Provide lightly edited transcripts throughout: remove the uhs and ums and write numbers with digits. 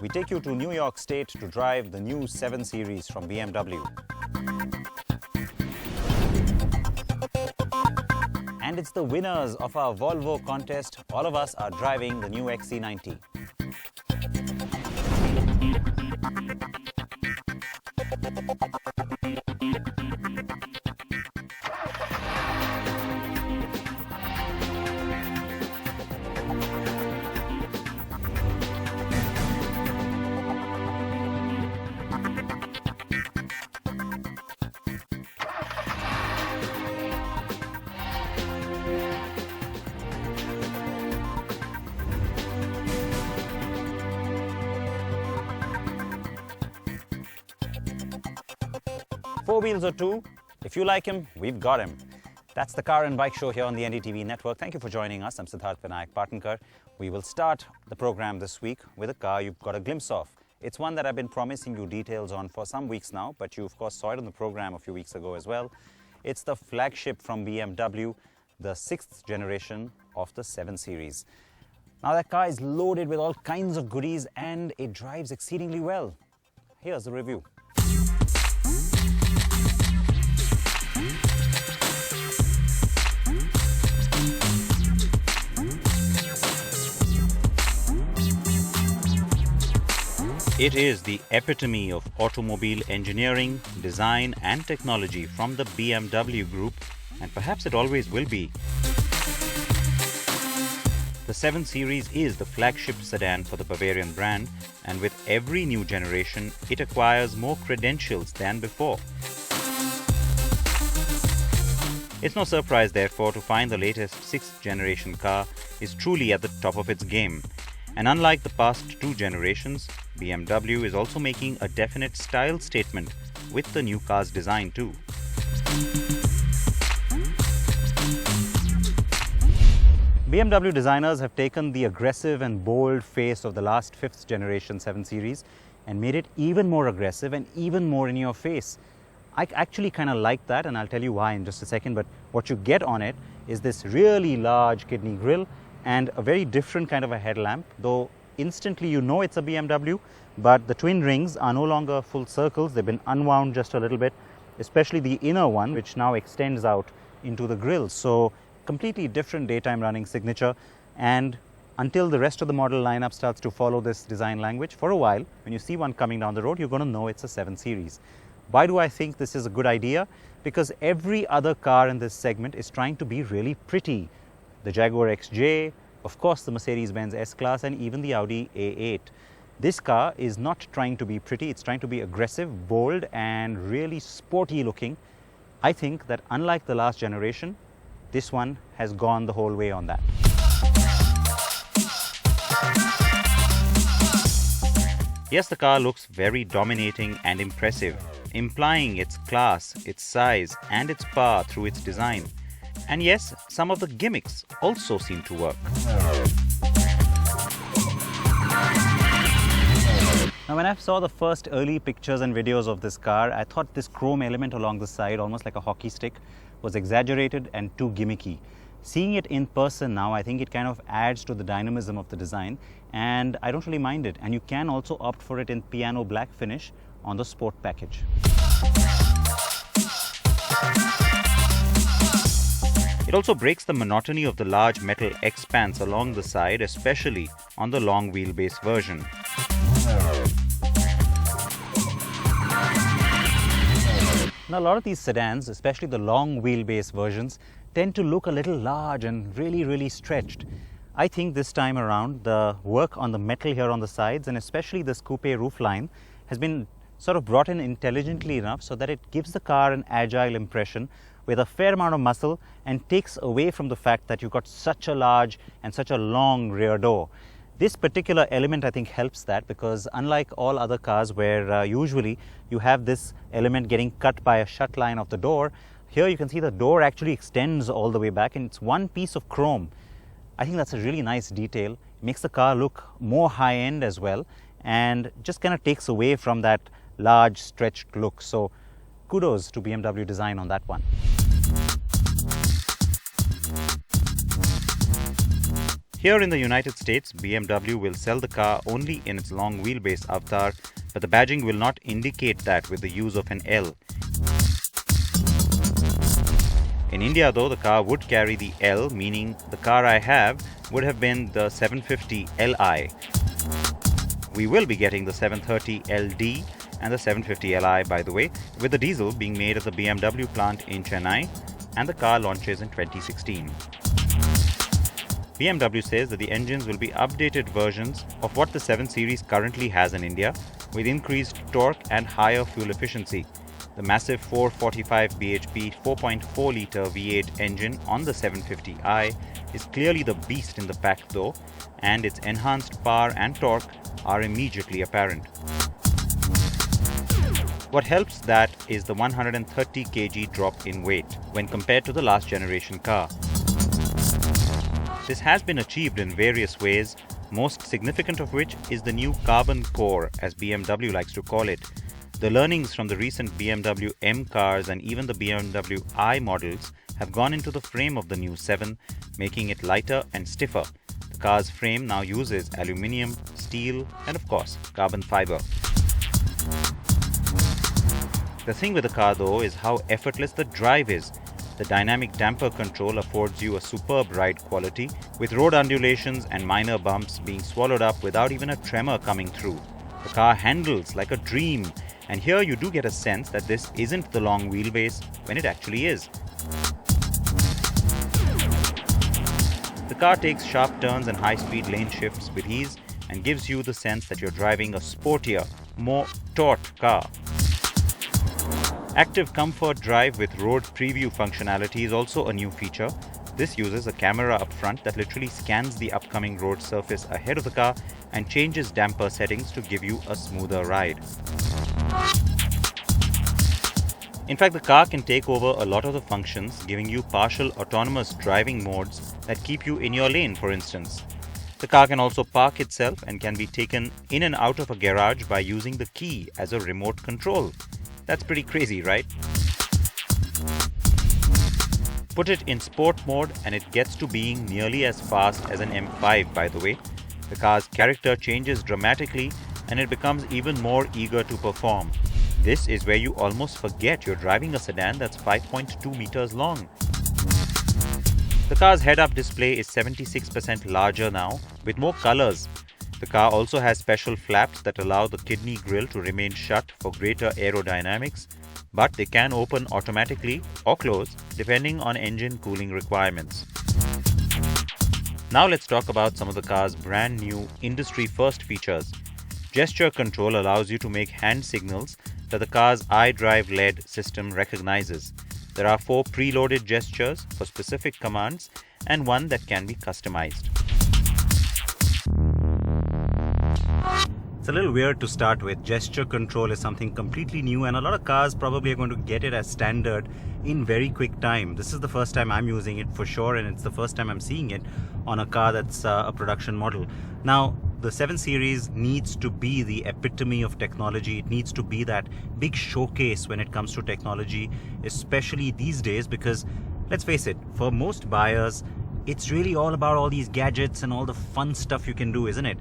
we take you to New York State to drive the new 7 Series from BMW. And it's the winners of our Volvo contest. All of us are driving the new XC90. Four wheels or two, if you like him, we've got him. That's the Car and Bike Show here on the NDTV network. Thank you for joining us. I'm Siddharth Vinayak Patankar. We will start the program this week with a car you've got a glimpse of. It's one that I've been promising you details on for some weeks now, but you of course saw it on the program a few weeks ago as well. It's the flagship from BMW, the 6th generation of the 7 Series. Now that car is loaded with all kinds of goodies and it drives exceedingly well. Here's the review. It is the epitome of automobile engineering, design and technology from the BMW group, and perhaps it always will be. The 7 Series is the flagship sedan for the Bavarian brand, and with every new generation, it acquires more credentials than before. It's no surprise, therefore, to find the latest 6th generation car is truly at the top of its game. And unlike the past 2 generations, BMW is also making a definite style statement with the new car's design too. BMW designers have taken the aggressive and bold face of the last 5th generation 7 Series and made it even more aggressive and even more in your face. I actually kind of like that, and I'll tell you why in just a second, but what you get on it is this really large kidney grille and a very different kind of a headlamp, though instantly you know it's a BMW, but the twin rings are no longer full circles. They've been unwound just a little bit, especially the inner one, which now extends out into the grille. So completely different daytime running signature, and until the rest of the model lineup starts to follow this design language, for a while, when you see one coming down the road, you're going to know it's a 7 Series. Why do I think this is a good idea? Because every other car in this segment is trying to be really pretty. The Jaguar XJ, of course the Mercedes-Benz S-Class, and even the Audi A8. This car is not trying to be pretty, it's trying to be aggressive, bold and really sporty looking. I think that unlike the last generation, this one has gone the whole way on that. Yes, the car looks very dominating and impressive, implying its class, its size and its power through its design. And yes, some of the gimmicks also seem to work. Now when I saw the first early pictures and videos of this car, I thought this chrome element along the side, almost like a hockey stick, was exaggerated and too gimmicky. Seeing it in person now, I think it kind of adds to the dynamism of the design, and I don't really mind it. And you can also opt for it in piano black finish on the sport package. It also breaks the monotony of the large metal expanse along the side, especially on the long wheelbase version. Now, a lot of these sedans, especially the long wheelbase versions, tend to look a little large and really stretched. I think this time around, the work on the metal here on the sides, and especially this coupe roofline, has been sort of brought in intelligently enough so that it gives the car an agile impression with a fair amount of muscle and takes away from the fact that you've got such a large and such a long rear door. This particular element, I think, helps that, because unlike all other cars where usually you have this element getting cut by a shut line of the door, here you can see the door actually extends all the way back and it's one piece of chrome. I think that's a really nice detail. It makes the car look more high-end as well and just kind of takes away from that large stretched look. So kudos to BMW design on that one. Here in the United States, BMW will sell the car only in its long wheelbase avatar, but the badging will not indicate that with the use of an L. In India though, the car would carry the L, meaning the car I have would have been the 750 Li. We will be getting the 730 LD and the 750 Li, by the way, with the diesel being made at the BMW plant in Chennai, and the car launches in 2016. BMW says that the engines will be updated versions of what the 7 Series currently has in India, with increased torque and higher fuel efficiency. The massive 445 bhp 4.4-litre V8 engine on the 750i is clearly the beast in the pack though, and its enhanced power and torque are immediately apparent. What helps that is the 130 kg drop in weight when compared to the last generation car. This has been achieved in various ways, most significant of which is the new carbon core, as BMW likes to call it. The learnings from the recent BMW M cars and even the BMW I models have gone into the frame of the new 7, making it lighter and stiffer. The car's frame now uses aluminium, steel and of course carbon fiber. The thing with the car though is how effortless the drive is. The dynamic damper control affords you a superb ride quality, with road undulations and minor bumps being swallowed up without even a tremor coming through. The car handles like a dream, and here you do get a sense that this isn't the long wheelbase when it actually is. The car takes sharp turns and high-speed lane shifts with ease and gives you the sense that you're driving a sportier, more taut car. Active Comfort Drive with Road Preview functionality is also a new feature. This uses a camera up front that literally scans the upcoming road surface ahead of the car and changes damper settings to give you a smoother ride. In fact, the car can take over a lot of the functions, giving you partial autonomous driving modes that keep you in your lane, for instance. The car can also park itself and can be taken in and out of a garage by using the key as a remote control. That's pretty crazy, right? Put it in sport mode and it gets to being nearly as fast as an M5, by the way. The car's character changes dramatically and it becomes even more eager to perform. This is where you almost forget you're driving a sedan that's 5.2 meters long. The car's head-up display is 76% larger now, with more colors. The car also has special flaps that allow the kidney grille to remain shut for greater aerodynamics, but they can open automatically or close depending on engine cooling requirements. Now let's talk about some of the car's brand new industry-first features. Gesture control allows you to make hand signals that the car's iDrive LED system recognizes. There are 4 preloaded gestures for specific commands and one that can be customized. It's a little weird to start with. Gesture control is something completely new and a lot of cars probably are going to get it as standard in very quick time. This is the first time I'm using it for sure, and it's the first time I'm seeing it on a car that's a production model. Now, the 7 Series needs to be the epitome of technology. It needs to be that big showcase when it comes to technology, especially these days, because let's face it, for most buyers, it's really all about all these gadgets and all the fun stuff you can do, isn't it?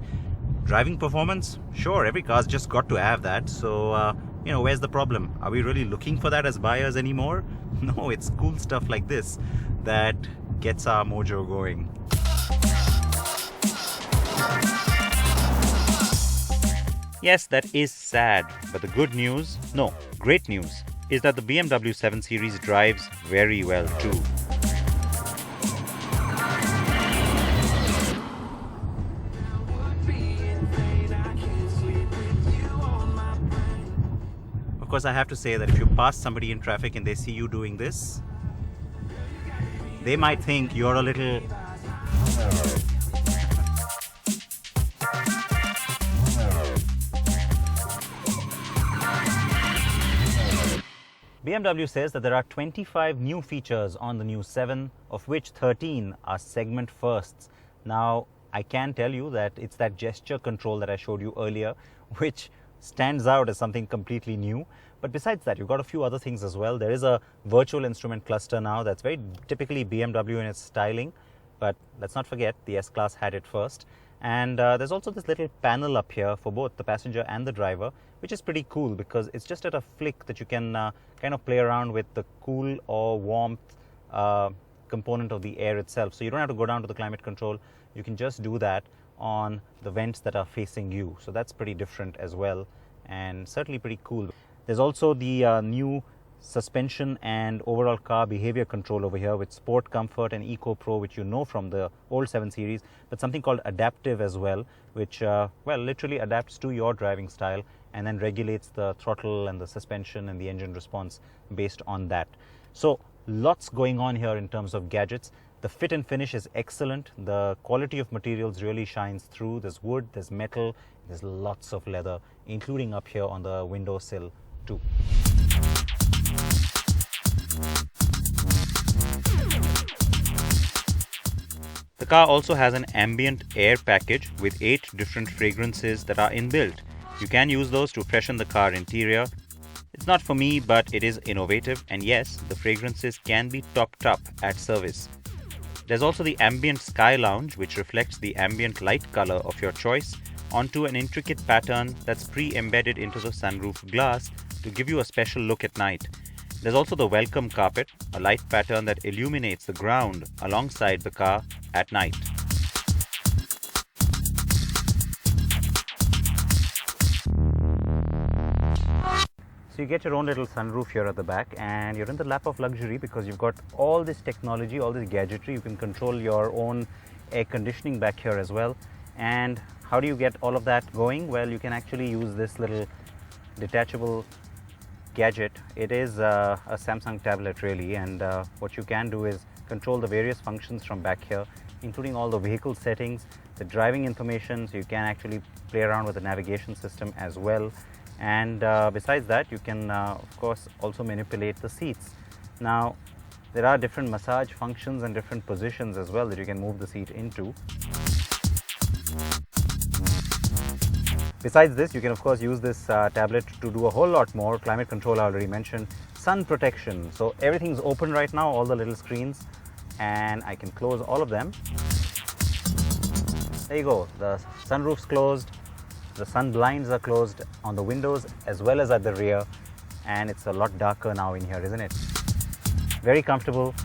Driving performance? Sure, every car's just got to have that. So, where's the problem? Are we really looking for that as buyers anymore? No, it's cool stuff like this that gets our mojo going. Yes, that is sad, but the good news, no, great news, is that the BMW 7 Series drives very well too. Of course, I have to say that if you pass somebody in traffic and they see you doing this, they might think you're a little... BMW says that there are 25 new features on the new 7, of which 13 are segment firsts. Now, I can tell you that it's that gesture control that I showed you earlier, which stands out as something completely new. But besides that, you've got a few other things as well. There is a virtual instrument cluster now that's very typically BMW in its styling. but let's not forget the S-Class had it first. And there's also this little panel up here for both the passenger and the driver, which is pretty cool because it's just at a flick that you can kind of play around with the cool or warmth component of the air itself. So you don't have to go down to the climate control. You can just do that on the vents that are facing you. So that's pretty different as well, and certainly pretty cool. There's also the new suspension and overall car behavior control over here with Sport, Comfort and Eco Pro, which you know from the old 7 Series, but something called Adaptive as well, which well, literally adapts to your driving style and then regulates the throttle and the suspension and the engine response based on that. So lots going on here in terms of gadgets. The fit and finish is excellent. The quality of materials really shines through. There's wood, there's metal, there's lots of leather, including up here on the windowsill too. The car also has an ambient air package with 8 different fragrances that are inbuilt. You can use those to freshen the car interior. It's not for me, but it is innovative, and yes, the fragrances can be topped up at service. There's also the ambient sky lounge, which reflects the ambient light color of your choice onto an intricate pattern that's pre-embedded into the sunroof glass to give you a special look at night. There's also the welcome carpet, a light pattern that illuminates the ground alongside the car at night. So you get your own little sunroof here at the back, and you're in the lap of luxury because you've got all this technology, all this gadgetry. You can control your own air conditioning back here as well. And how do you get all of that going? Well, you can actually use this little detachable gadget. It is a Samsung tablet really, and what you can do is control the various functions from back here, including all the vehicle settings, the driving information, so you can actually play around with the navigation system as well. And besides that, you can of course also manipulate the seats. Now there are different massage functions and different positions as well that you can move the seat into. Besides this, you can of course use this tablet to do a whole lot more. Climate control I already mentioned, sun protection, so everything's open right now, all the little screens, and I can close all of them. There you go, the sunroof's closed, the sun blinds are closed on the windows as well as at the rear, and it's a lot darker now in here, isn't it? Very comfortable,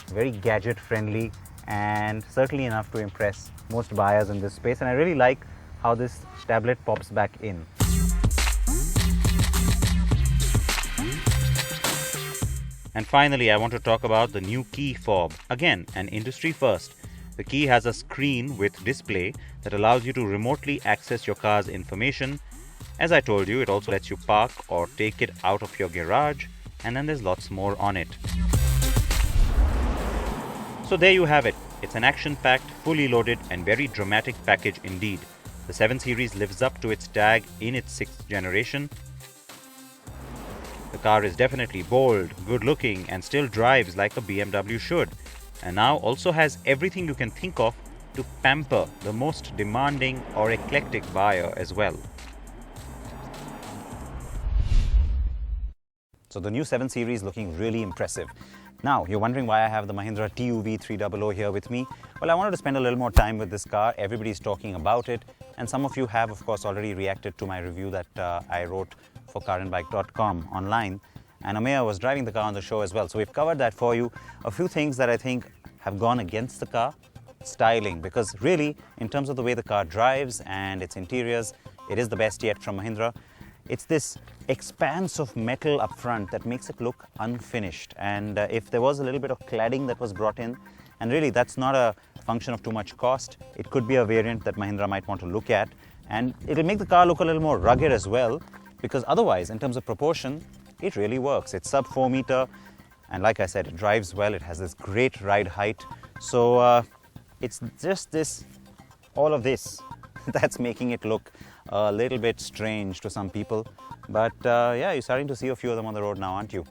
very gadget friendly, and certainly enough to impress most buyers in this space. And I really like how this tablet pops back in. And finally, I want to talk about the new key fob. Again, an industry first. The key has a screen with display that allows you to remotely access your car's information. As I told you, it also lets you park or take it out of your garage, and then there's lots more on it. So there you have it. It's an action-packed, fully loaded and very dramatic package indeed. The 7 Series lives up to its tag in its 6th generation. The car is definitely bold, good-looking and still drives like a BMW should. And now also has everything you can think of to pamper the most demanding or eclectic buyer as well. So the new 7 Series looking really impressive. Now, you're wondering why I have the Mahindra TUV 300 here with me. Well, I wanted to spend a little more time with this car. Everybody's talking about it, and some of you have, of course, already reacted to my review that I wrote for carandbike.com online. And Ameya was driving the car on the show as well. So we've covered that for you. A few things that I think have gone against the car. Styling, because really, in terms of the way the car drives and its interiors, it is the best yet from Mahindra. It's this expanse of metal up front that makes it look unfinished. And if there was a little bit of cladding that was brought in, and really that's not a function of too much cost, it could be a variant that Mahindra might want to look at. And it'll make the car look a little more rugged as well, because otherwise, in terms of proportion, it really works. It's sub 4 meter, and like I said, it drives well. It has this great ride height. So it's just this, all of this, that's making it look a little bit strange to some people. But yeah, you're starting to see a few of them on the road now, aren't you?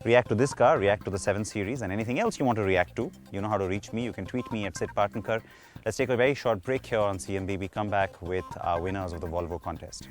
React to this car, react to the 7 Series, and anything else you want to react to. You know how to reach me. You can tweet me at Patankar. Let's take a very short break here on CMB. We come back with our winners of the Volvo contest.